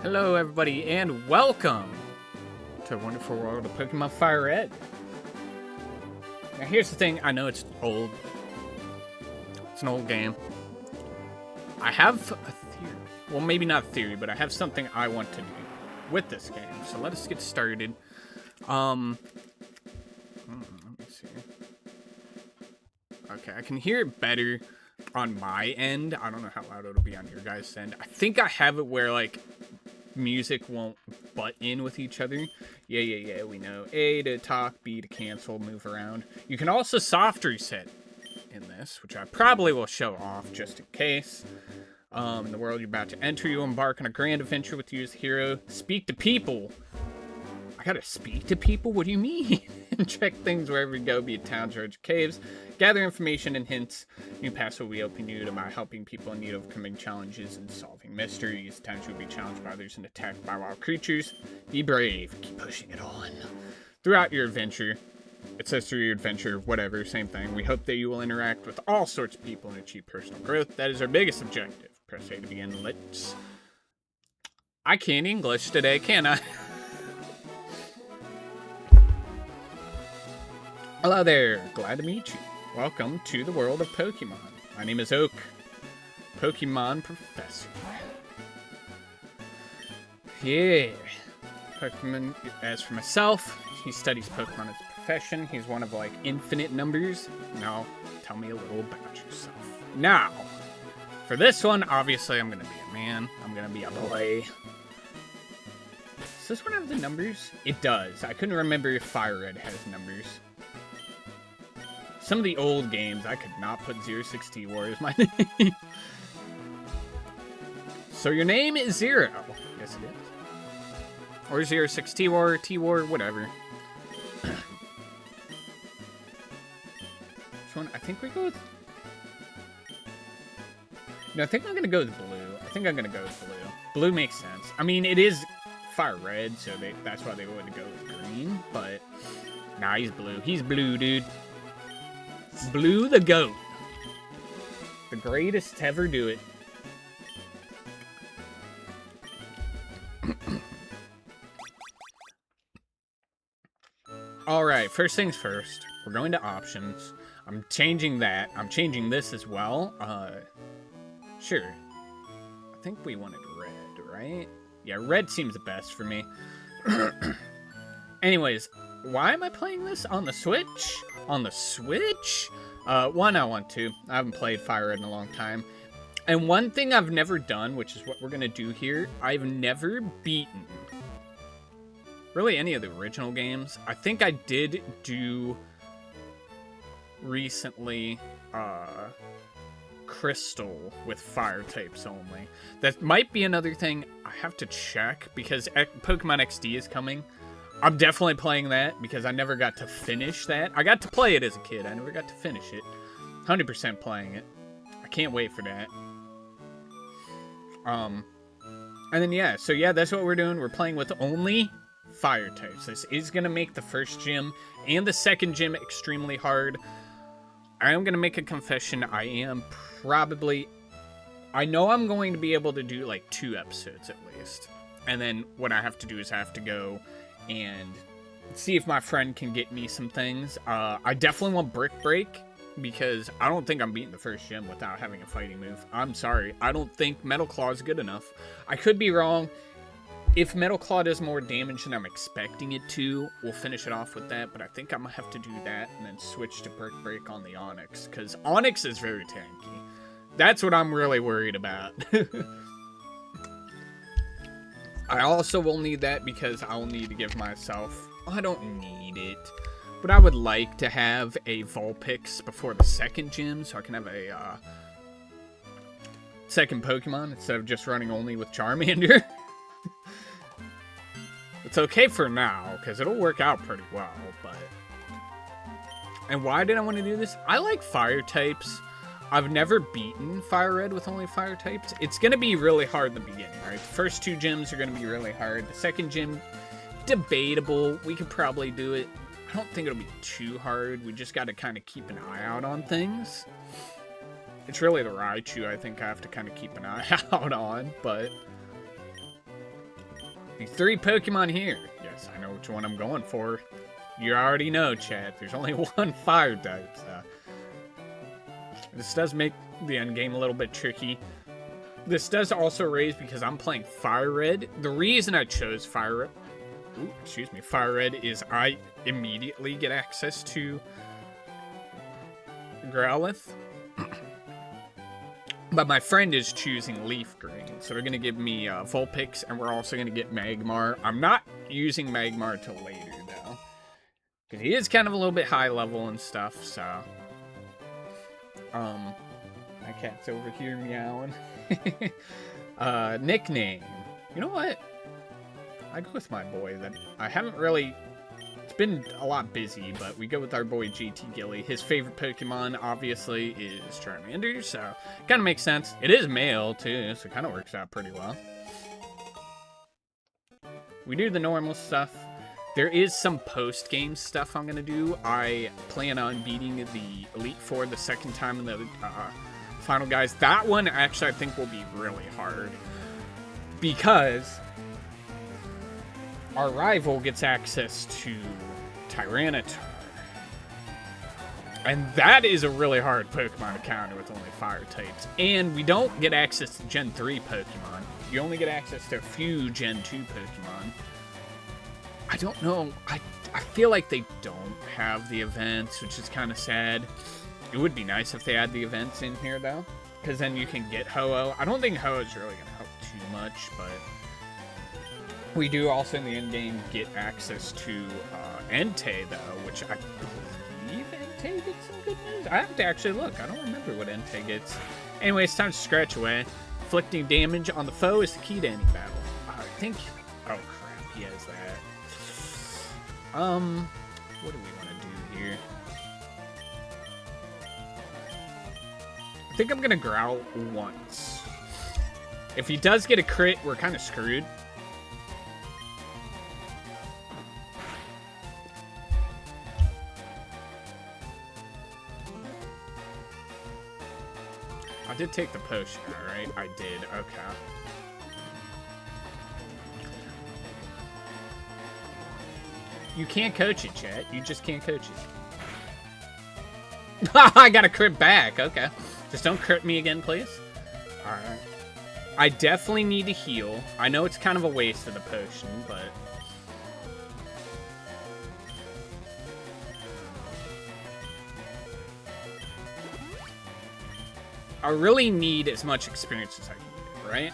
Hello everybody and welcome to a wonderful world of Pokemon FireRed. Now here's the thing, I know it's old. It's an old game. I have a theory. Well, maybe not a theory, but I have something I want to do with this game. So let us get started. Let me see. Okay, I can hear it better on my end. I don't know how loud it'll be on your guys' end. I think I have it where, like, music won't butt in with each other. Yeah, we know. A to talk, B to cancel, move around. You can also soft reset in this, which I probably will show off just in case. In the world you're about to enter, you embark on a grand adventure with you as the hero. Speak to people. I gotta speak to people? What do you mean? And check things wherever you go, be it towns, roads, or caves. Gather information and hints. New paths will be open to you by helping people in need of overcoming challenges and solving mysteries. Times you'll be challenged by others and attacked by wild creatures. Be brave. Keep pushing it on. Throughout your adventure, it says through your adventure, whatever, same thing. We hope that you will interact with all sorts of people and achieve personal growth. That is our biggest objective. Press A to begin. I can't English today, can I? Hello there, glad to meet you. Welcome to the world of Pokemon. My name is Oak, Pokemon Professor. Yeah. Pokemon, as for myself, he studies Pokemon as a profession. He's one of, like, infinite numbers. Now, tell me a little about yourself. Now, for this one, obviously I'm gonna be a man. I'm gonna be a boy. Does this one have the numbers? It does. I couldn't remember if FireRed has numbers. Some of the old games, I could not put 06T War as my name. So your name is Zero. Yes, it is. Or 06T War, T-War, whatever. This one, I think we go with... No, I think I'm going to go with blue. I think I'm going to go with blue. Blue makes sense. I mean, it is FireRed, so that's why they would go with green, but... Nah, he's blue. He's blue, dude. Blue the GOAT. The greatest to ever do it. Alright, first things first. We're going to options. I'm changing that. I'm changing this as well. Sure. I think we wanted red, right? Yeah, red seems the best for me. Anyways, why am I playing this on the Switch? On the Switch? One, I want to. I haven't played FireRed in a long time. And one thing I've never done, which is what we're going to do here, I've never beaten really any of the original games. I think I did do recently Crystal with fire types only. That might be another thing I have to check because Pokemon XD is coming. I'm definitely playing that because I never got to finish that. I got to play it as a kid. I never got to finish it. 100% playing it. I can't wait for that. And then, yeah. So, yeah, that's what we're doing. We're playing with only fire types. This is going to make the first gym and the second gym extremely hard. I am going to make a confession. I am probably... I know I'm going to be able to do, like, 2 episodes at least. And then what I have to do is I have to go... and see if my friend can get me some things. I definitely want Brick Break, because I don't think I'm beating the first gym without having a fighting move. I'm sorry. I don't think Metal Claw is good enough. I could be wrong. If Metal Claw does more damage than I'm expecting it to, we'll finish it off with that, but I think I'm going to have to do that and then switch to Brick Break on the Onix, because Onix is very tanky. That's what I'm really worried about. I also will need that because I'll need to give myself... I don't need it. But I would like to have a Vulpix before the second gym, so I can have a second Pokemon instead of just running only with Charmander. It's okay for now, because it'll work out pretty well, but... And why did I want to do this? I like fire types. I've never beaten FireRed with only fire types. It's going to be really hard in the beginning, right? The first 2 gyms are going to be really hard. The second gym, debatable. We could probably do it. I don't think it'll be too hard. We just got to kind of keep an eye out on things. It's really the Raichu I think I have to kind of keep an eye out on, but... These 3 Pokemon here. Yes, I know which one I'm going for. You already know, chat. There's only one fire type, so. This does make the end game a little bit tricky. This does also raise because I'm playing FireRed. The reason I chose FireRed is I immediately get access to Growlithe. But my friend is choosing Leaf Green, so they're going to give me Vulpix, and we're also going to get Magmar. I'm not using Magmar till later, though, because he is kind of a little bit high level and stuff, so... My cat's over here meowing. Nickname. You know what? I go with my boy that I haven't really... It's been a lot busy, but we go with our boy JT Gilly. His favorite Pokemon, obviously, is Charmander, so kind of makes sense. It is male, too, so it kind of works out pretty well. We do the normal stuff. There is some post-game stuff I'm going to do. I plan on beating the Elite Four the second time in the final guys. That one, actually, I think will be really hard. Because our rival gets access to Tyranitar. And that is a really hard Pokemon to counter with only fire types. And we don't get access to Gen 3 Pokemon. You only get access to a few Gen 2 Pokemon. I don't know. I feel like they don't have the events, which is kind of sad. It would be nice if they had the events in here, though. Because then you can get Ho-Oh. I don't think Ho-Oh is really going to help too much, but... We do also in the end game get access to Entei, though, which I believe Entei gets some good news. I have to actually look. I don't remember what Entei gets. Anyway, it's time to scratch away. Inflicting damage on the foe is the key to any battle. I think... Oh, crap. He has that. What do we want to do here? I think I'm going to growl once. If he does get a crit, we're kind of screwed. I did take the potion, alright? I did, okay. You can't coach it, chat. You just can't coach it. I got a crit back, okay. Just don't crit me again, please. Alright. I definitely need to heal. I know it's kind of a waste of the potion, but... I really need as much experience as I can get, right?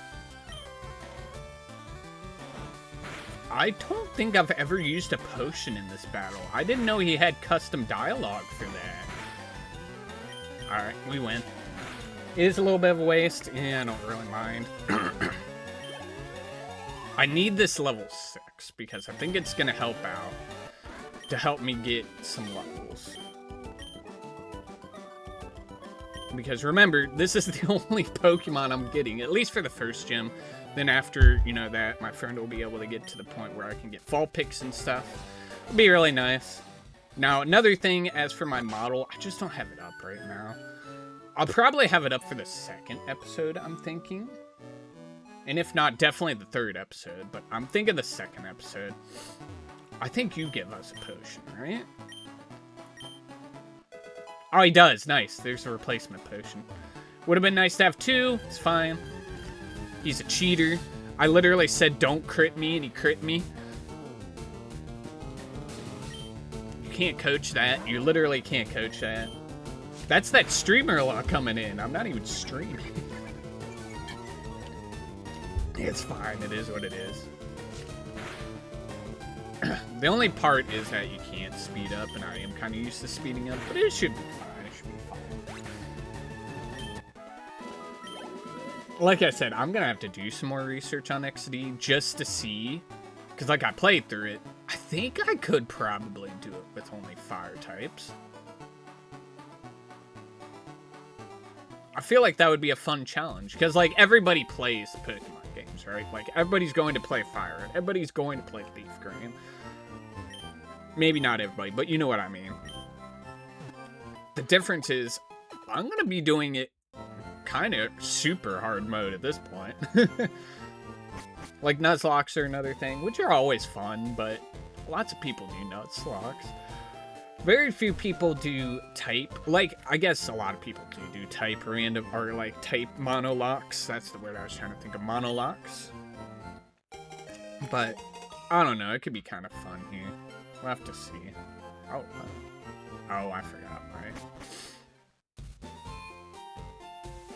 I don't think I've ever used a potion in this battle. I didn't know he had custom dialogue for that. Alright, we win. It is a little bit of a waste. Yeah, I don't really mind. I need this level 6 because I think it's going to help out to help me get some levels. Because remember, this is the only Pokemon I'm getting, at least for the first gym. Then after, you know, that, my friend will be able to get to the point where I can get Vulpix and stuff. It'll be really nice. Now, another thing, as for my model, I just don't have it up right now. I'll probably have it up for the second episode, I'm thinking. And if not, definitely the third episode. But I'm thinking the second episode. I think you give us a potion, right? Oh, he does. Nice. There's a replacement potion. Would have been nice to have 2. It's fine. He's a cheater. I literally said, don't crit me, and he crit me. You can't coach that. You literally can't coach that. That's that streamer law coming in. I'm not even streaming. It's fine. It is what it is. The only part is that you can't speed up, and I am kind of used to speeding up, but it should be fine. It should be fine. Like I said, I'm going to have to do some more research on XD just to see, because like I played through it. I think I could probably do it with only fire types. I feel like that would be a fun challenge, because like everybody plays Pokemon games, right? Like everybody's going to play FireRed. Everybody's going to play Leaf Green. Maybe not everybody, but you know what I mean. The difference is, I'm going to be doing it kind of super hard mode at this point. Like, Nuzlocke are another thing, which are always fun, but lots of people do Nuzlocke. Very few people do type. Like, I guess a lot of people do type random, or like type monolocks. That's the word I was trying to think of, monolocks. But, I don't know, it could be kind of fun here. We'll have to see. Oh, I forgot, right?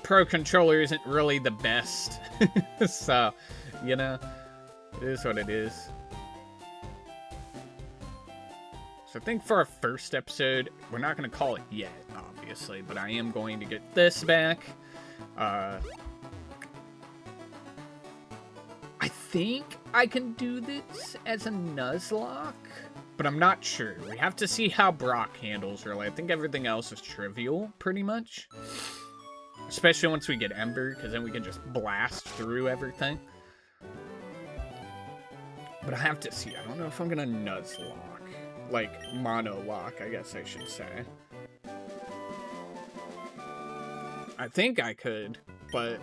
Pro Controller isn't really the best. So, you know, it is what it is. So I think for our first episode, we're not going to call it yet, obviously, but I am going to get this back. I think I can do this as a Nuzlocke, but I'm not sure. We have to see how Brock handles, really. I think everything else is trivial, pretty much. Especially once we get Ember, because then we can just blast through everything. But I have to see. I don't know if I'm going to Nuzlocke. Like, monolock, I guess I should say. I think I could, but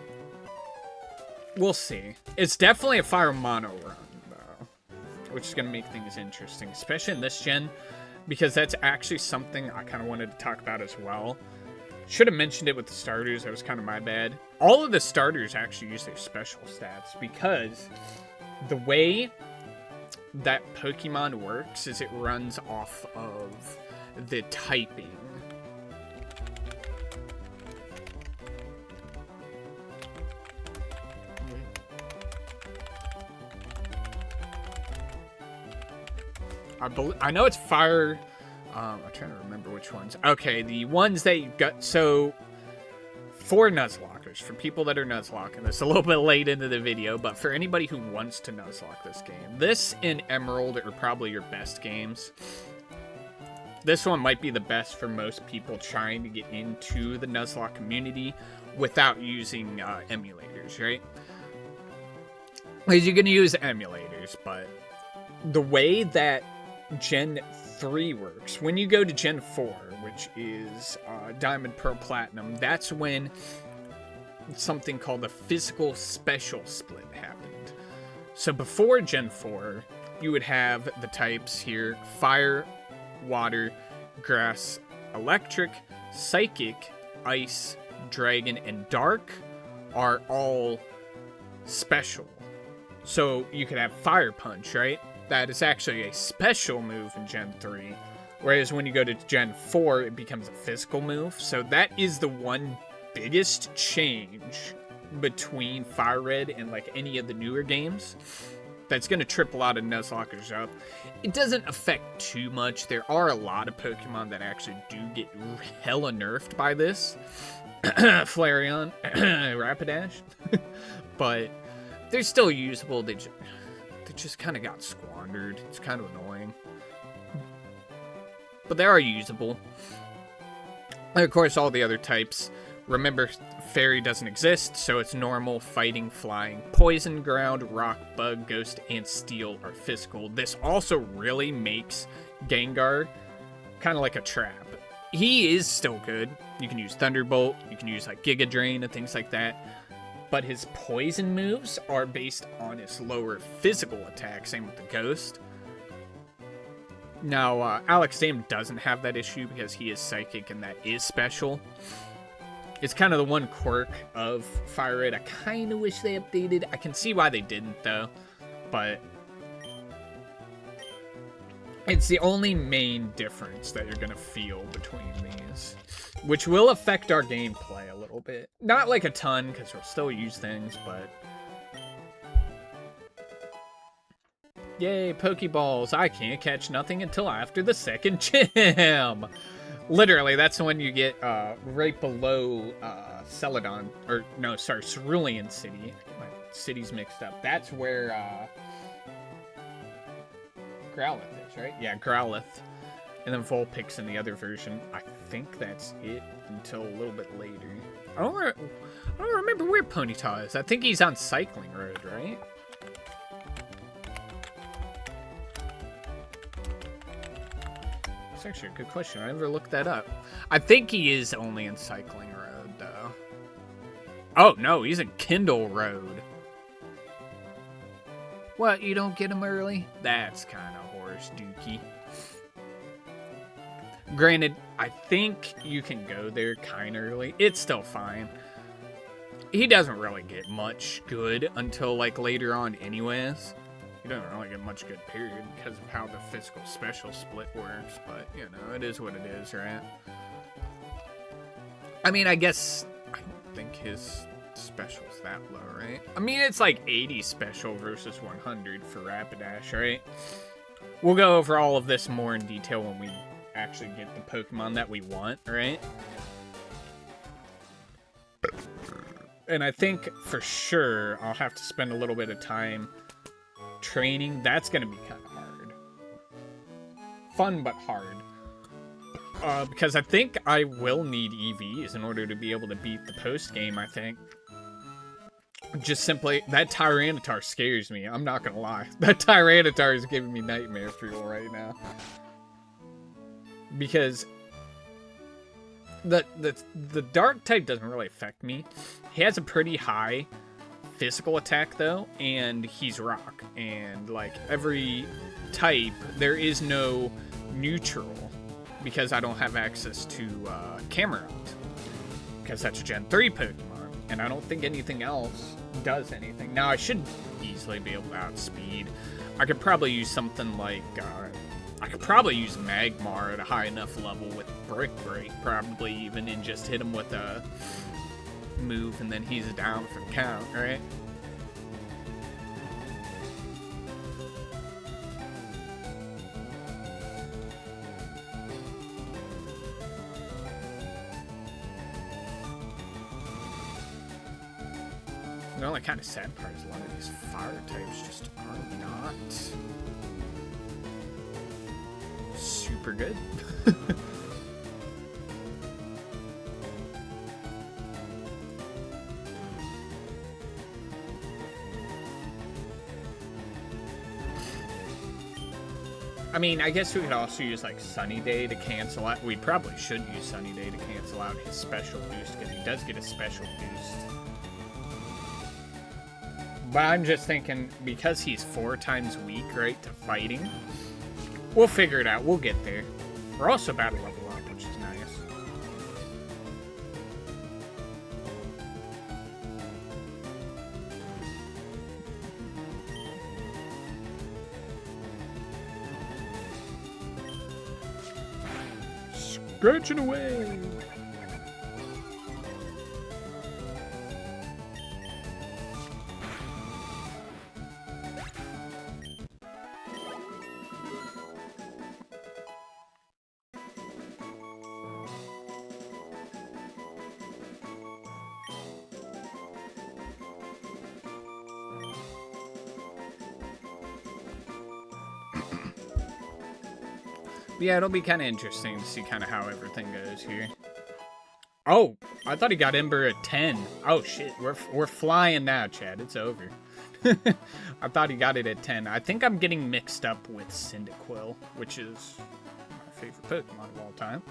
we'll see. It's definitely a fire mono run, though, which is going to make things interesting, especially in this gen, because that's actually something I kind of wanted to talk about as well. Should have mentioned it with the starters. That was kind of my bad. All of the starters actually use their special stats, because the way that Pokemon works is it runs off of the typing. I know it's fire. I'm trying to remember which ones. Okay, the ones that you got. So, for Nuzlockers, for people that are Nuzlocking this a little bit late into the video, but for anybody who wants to Nuzlock this game, this and Emerald are probably your best games. This one might be the best for most people trying to get into the Nuzlocke community without using emulators, right? Because you're going to use emulators, but the way that Gen 3 works, when you go to Gen 4, which is Diamond, Pearl, Platinum, that's when something called the physical special split happened. So before Gen 4, you would have the types here: fire, water, grass, electric, psychic, ice, dragon, and dark are all special. So you could have Fire Punch, right? That is actually a special move in Gen 3. Whereas when you go to Gen 4, it becomes a physical move. So that is the one biggest change between FireRed and like any of the newer games that's going to trip a lot of Nuzlockers up. It doesn't affect too much. There are a lot of Pokemon that actually do get hella nerfed by this. Flareon, Rapidash. But they're still usable. They just kind of got squandered. It's kind of annoying. But they are usable. And of course, all the other types. Remember, Fairy doesn't exist, so it's normal, fighting, flying. Poison, ground, rock, bug, ghost, and steel are physical. This also really makes Gengar kind of like a trap. He is still good. You can use Thunderbolt, you can use like Giga Drain and things like that. But his poison moves are based on his lower physical attack, same with the ghost. Now, Alakazam doesn't have that issue because he is psychic and that is special. It's kind of the one quirk of FireRed I kind of wish they updated. I can see why they didn't, though. But it's the only main difference that you're going to feel between these, which will affect our gameplay a little bit. Not like a ton, because we'll still use things, but yay, Pokeballs. I can't catch nothing until after the second gym. Literally, that's when you get right below Celadon. Or, no, sorry, Cerulean City. I get my cities mixed up. That's where Growlithe is, right? Yeah, Growlithe. And then Vulpix in the other version. I think that's it until a little bit later. I don't remember where Ponyta is. I think he's on Cycling Road, right? That's actually a good question. I never looked that up. I think he is only in Cycling Road, though. Oh, no, he's in Kindle Road. What, you don't get him early? That's kind of horse dookie. Granted, I think you can go there kind of early. It's still fine. He doesn't really get much good until, like, later on anyways. He doesn't really get much good, period, because of how the physical special split works. But, you know, it is what it is, right? I mean, I guess I don't think his special's that low, right? I mean, it's like 80 special versus 100 for Rapidash, right? We'll go over all of this more in detail when we actually get the Pokemon that we want, right? And I think for sure I'll have to spend a little bit of time training. That's going to be kind of hard. Fun, but hard. Because I think I will need EVs in order to be able to beat the post game, I think. Just simply, that Tyranitar scares me. I'm not going to lie. That Tyranitar is giving me nightmare fuel right now. Because the dark type doesn't really affect me. He has a pretty high physical attack though, and he's rock. And like every type, there is no neutral because I don't have access to Camerupt. Because that's a Gen 3 Pokemon. And I don't think anything else does anything. Now I should easily be able to outspeed. I could probably use something like I could probably use Magmar at a high enough level with Brick Break, probably even, and just hit him with a move, and then he's down for the count, right? The only kind of sad part is a lot of these fire types just are not super good. I mean, I guess we could also use like Sunny Day to cancel out. We probably should use Sunny Day to cancel out his special boost because he does get a special boost. But I'm just thinking, because he's 4 times weak, right, to fighting, we'll figure it out. We'll get there. We're also about to level up, which is nice. Scratching away! Yeah, it'll be kind of interesting to see kind of how everything goes here. Oh, I thought he got Ember at 10. Oh shit, we're flying now, Chad. It's over. I thought he got it at 10. I think I'm getting mixed up with Cyndaquil, which is my favorite Pokemon of all time.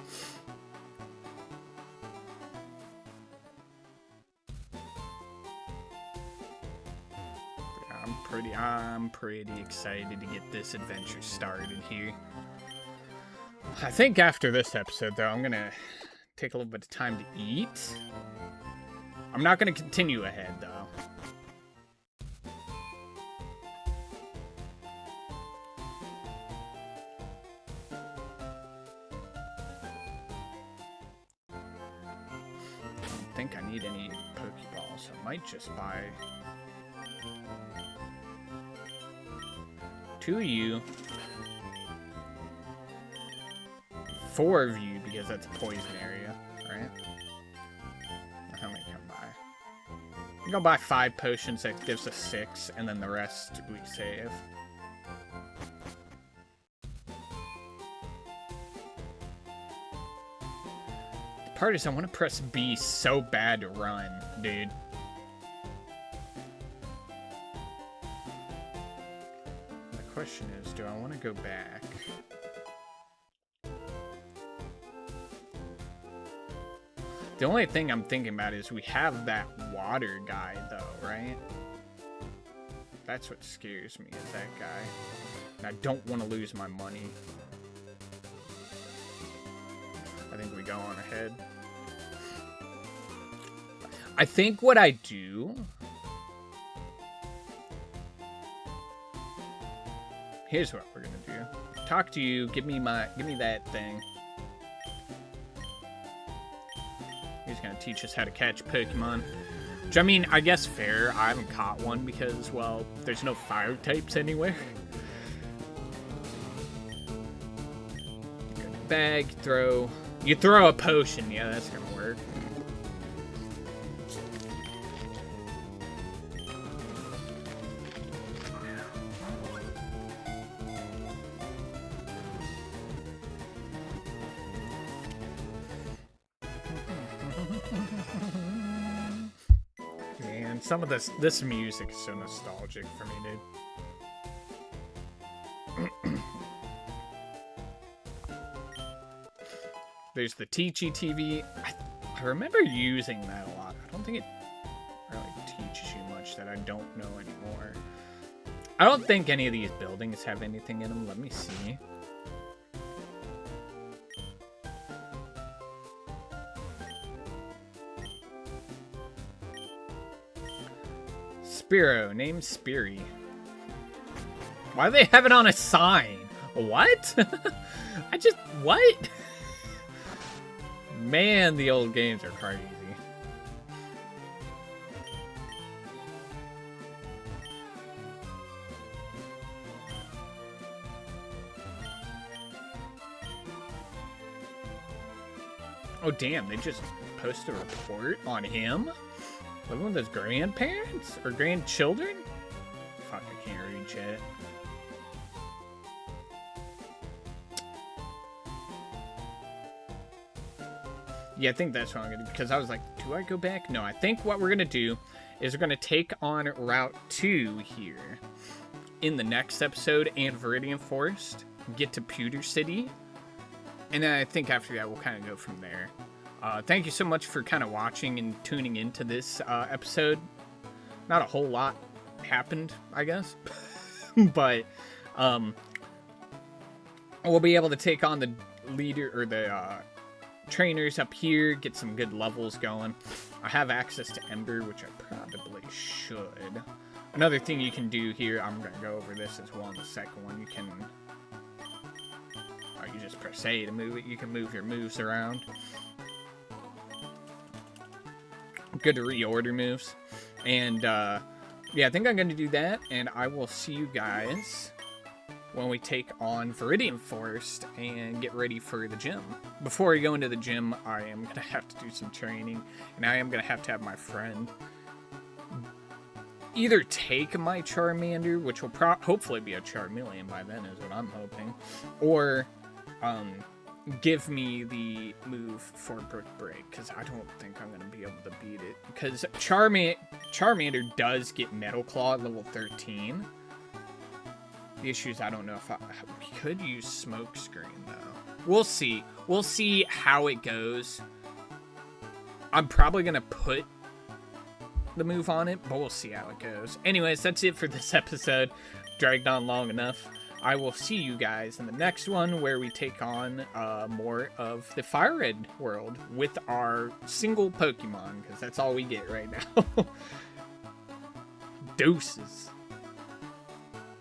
I'm pretty excited to get this adventure started here. I think after this episode, though, I'm going to take a little bit of time to eat. I'm not going to continue ahead, though. I don't think I need any Pokeballs, so I might just buy 2 of you. 4 of you, because that's a poison area, right? How many can I buy? I'm gonna buy 5 potions, that gives us 6, and then the rest we save. The part is I want to press B so bad to run, dude. The question is, do I want to go back? The only thing I'm thinking about is we have that water guy, though, right? That's what scares me, is that guy. And I don't want to lose my money. I think we go on ahead. I think what I do... Here's what we're gonna do. Talk to you, give me that thing. He's gonna teach us how to catch Pokemon. Which, I mean, I guess fair. I haven't caught one because, well, there's no fire types anywhere. Bag, throw. You throw a potion. Yeah, that's gonna work. Man, some of this music is so nostalgic for me, dude. There's the Teachy TV. I remember using that a lot. I don't think it really teaches you much that I don't know anymore. I don't think any of these buildings have anything in them. Let me see. Spiro, name Speary. Why do they have it on a sign? What? What? Man, the old games are crazy. Oh, damn, they just posted a report on him? Living with his grandparents? Or grandchildren? Fuck, I can't read chat. Yeah, I think that's what I'm gonna do, because I was like, do I go back? No, I think what we're gonna do is we're gonna take on Route 2 here in the next episode and Viridian Forest, get to Pewter City, and then I think after that we'll kind of go from there. Thank you so much for kind of watching and tuning into this episode. Not a whole lot happened, I guess, but we'll be able to take on the leader or the trainers up here, get some good levels going. I have access to Ember, which I probably should. Another thing you can do here, I'm going to go over this as well in the second one. You can, you just press A to move it. You can move your moves around. Good to reorder moves. And, yeah, I think I'm going to do that, and I will see you guys when we take on Viridian Forest and get ready for the gym. Before we go into the gym, I am going to have to do some training, and I am going to have my friend either take my Charmander, which will hopefully be a Charmeleon by then, is what I'm hoping, or give me the move for Brick Break, because I don't think I'm going to be able to beat it, because Charmander does get Metal Claw at level 13. The issue is I don't know if we could use Smoke Screen, though. We'll see. We'll see how it goes. I'm probably going to put the move on it, but we'll see how it goes. Anyways, that's it for this episode. Dragged on long enough. I will see you guys in the next one where we take on more of the FireRed world with our single Pokemon, because that's all we get right now. Deuces.